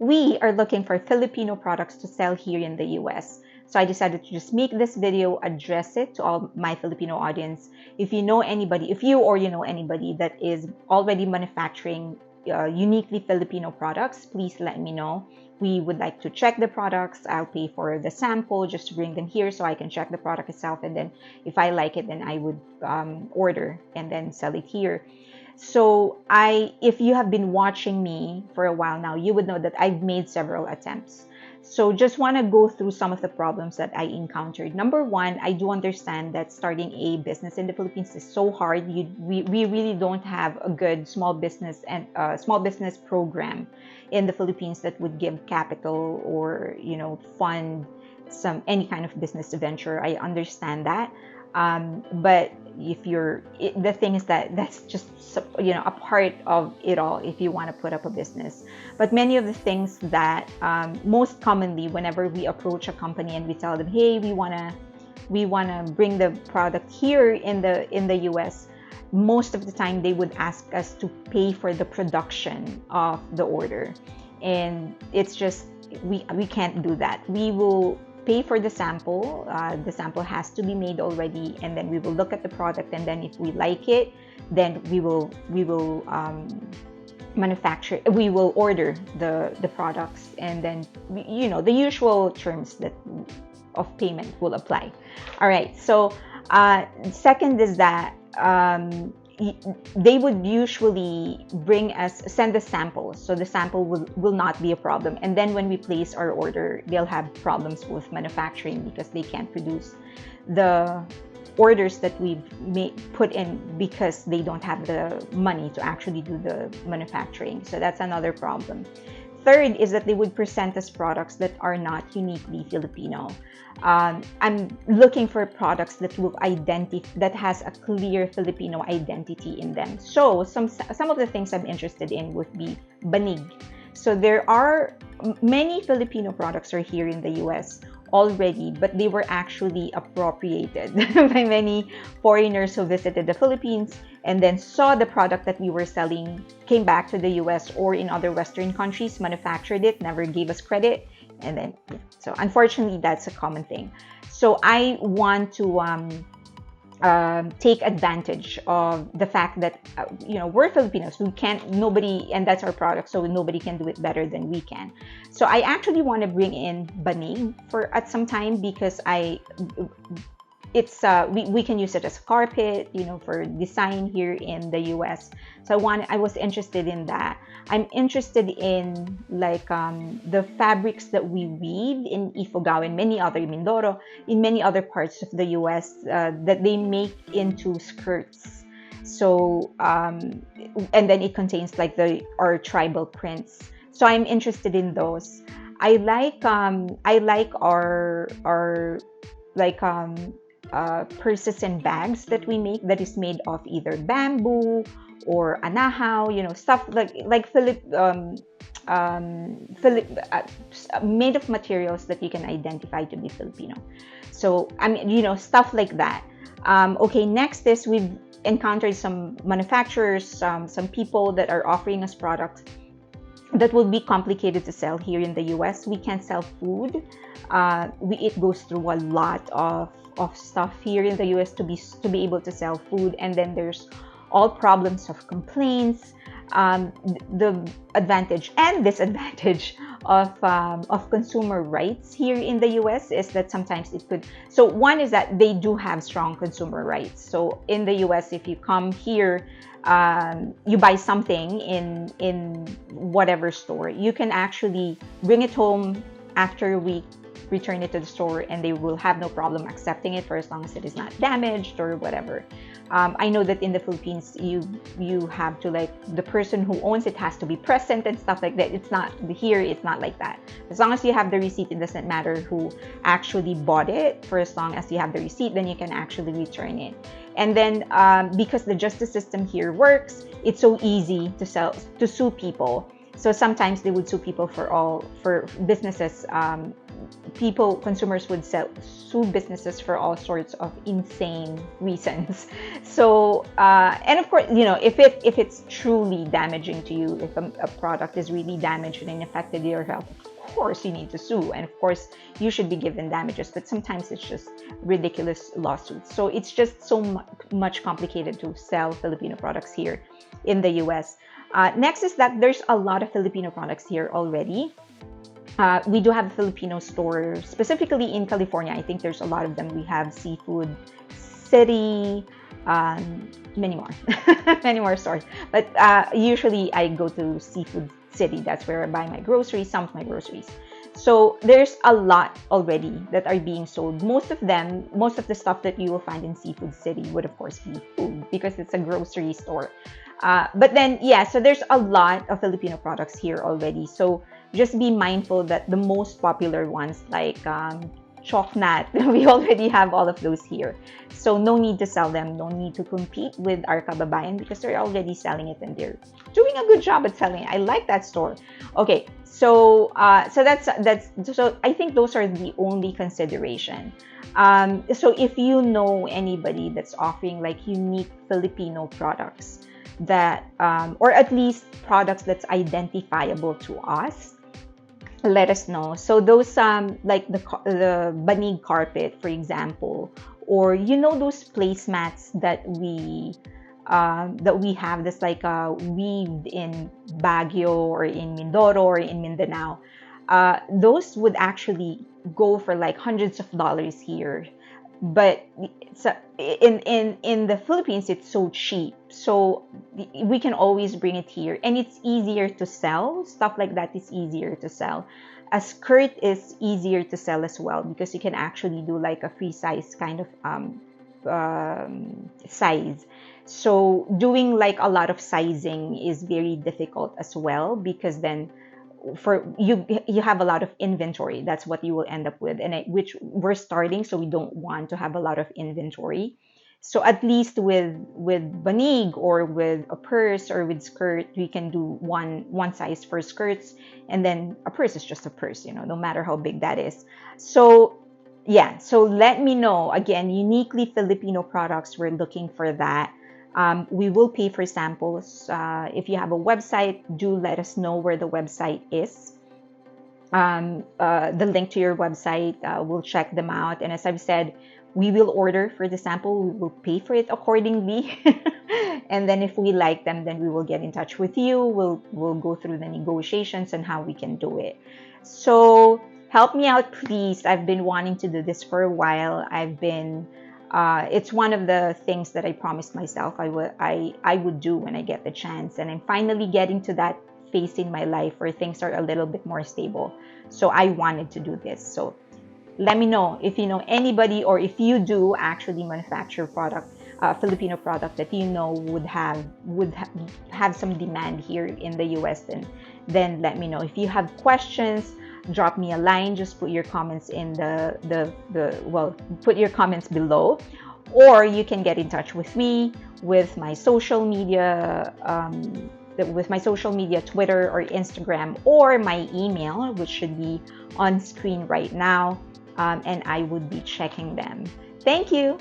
we are looking for Filipino products to sell here in the US. So I decided to just make this video, address it to all my Filipino audience. If you know anybody, if you or you know anybody that is already manufacturing uniquely Filipino products, please let me know. We would like to check the products. I'll pay for the sample just to bring them here so I can check the product itself. And then if I like it, then I would order and then sell it here. So if you have been watching me for a while now, you would know that I've made several attempts. So just want to go through some of the problems that I encountered. Number one, I do understand that starting a business in the Philippines is so hard. We really don't have a good small business program in the Philippines that would give capital or fund any kind of business venture. I understand that. But the thing is that that's just a part of it all if you want to put up a business. But many of the things that most commonly whenever we approach a company and we tell them, hey, we wanna bring the product here in the US, most of the time they would ask us to pay for the production of the order, and it's just we can't do that. We will pay for the sample. The sample has to be made already, and then we will look at the product, and then if we like it, then we will manufacture. We will order the products, and then the usual terms of payment will apply. All right. So second is that they would usually send the samples, so the sample will not be a problem. And then when we place our order, they'll have problems with manufacturing because they can't produce the orders that we've put in because they don't have the money to actually do the manufacturing. So that's another problem. Third is that they would present us products that are not uniquely Filipino. I'm looking for products that that has a clear Filipino identity in them. So some of the things I'm interested in would be banig. So there are many Filipino products are here in the US already, but they were actually appropriated by many foreigners who visited the Philippines and then saw the product that we were selling, came back to the US or in other Western countries, manufactured it, never gave us credit, and then so unfortunately that's a common thing. So I want to take advantage of the fact that we're Filipinos. And that's our product, so nobody can do it better than we can. So I actually want to bring in banig at some time because we can use it as carpet, for design here in the US. So I was interested in that. I'm interested in the fabrics that we weave in Ifugao and Mindoro, in many other parts of the US that they make into skirts. So and then it contains our tribal prints. So I'm interested in those. I like our purses and bags that we make that is made of either bamboo or anahaw, stuff made of materials that you can identify to be Filipino. So stuff like that. Okay, next is we've encountered some manufacturers, some people that are offering us products that will be complicated to sell here in the US. We can't sell food. It goes through a lot of stuff here in the US to be able to sell food, and then there's all problems of complaints. The advantage and disadvantage of consumer rights here in the US is that sometimes it could. So one is that they do have strong consumer rights. So in the US, if you come here, you buy something in whatever store, you can actually bring it home after a week, return it to the store, and they will have no problem accepting it for as long as it is not damaged or whatever. I know that in the Philippines, you have to the person who owns it has to be present and stuff like that. It's not here. It's not like that. As long as you have the receipt, it doesn't matter who actually bought it. For as long as you have the receipt, then you can actually return it. And then because the justice system here works, it's so easy to sue people. So sometimes they would sue people for businesses. Consumers would sue businesses for all sorts of insane reasons. So and of course, if it's truly damaging to you, if a product is really damaged and affected your health, of course you need to sue, and of course you should be given damages. But sometimes it's just ridiculous lawsuits. So it's just so much complicated to sell Filipino products here in the US. Next is that there's a lot of Filipino products here already. We do have a Filipino store, specifically in California. I think there's a lot of them. We have Seafood City, many more, many more stores. But usually I go to Seafood City. That's where I buy my groceries, some of my groceries. So there's a lot already that are being sold. Most of the stuff that you will find in Seafood City would of course be food because it's a grocery store. But then, yeah, so there's a lot of Filipino products here already. So just be mindful that the most popular ones like Choknat, we already have all of those here. So no need to sell them, no need to compete with our kababayan because they're already selling it and they're doing a good job at selling it. I like that store. Okay, so that's so I think those are the only consideration. So if you know anybody that's offering like unique Filipino products that or at least products that's identifiable to us, let us know. So those like the banig carpet, for example, or those placemats that we have that's like weaved in Baguio or in Mindoro or in Mindanao. Those would actually go for like hundreds of dollars here, but in the Philippines it's so cheap, so we can always bring it here and it's easier to sell. Stuff like that is easier to sell. A skirt is easier to sell as well because you can actually do like a free size kind of size. So doing like a lot of sizing is very difficult as well because then for you have a lot of inventory. That's what you will end up with, and which we're starting, so we don't want to have a lot of inventory. So at least with banig or with a purse or with skirt, we can do one size for skirts, and then a purse is just a purse, no matter how big that is. So yeah, so let me know. Again, uniquely Filipino products, we're looking for that. We will pay for samples. If you have a website, do let us know where the website is. The link to your website, we'll check them out. And as I've said, we will order for the sample. We will pay for it accordingly. And then if we like them, then we will get in touch with you. We'll go through the negotiations and how we can do it. So help me out, please. I've been wanting to do this for a while. It's one of the things that I promised myself I would do when I get the chance, and I'm finally getting to that phase in my life where things are a little bit more stable. So I wanted to do this. So let me know if you know anybody, or if you do actually manufacture Filipino product that would have some demand here in the US. Then let me know. If you have questions, drop me a line. Just put your comments in put your comments below, or you can get in touch with me with my social media, Twitter or Instagram, or my email, which should be on screen right now, and I would be checking them. Thank you.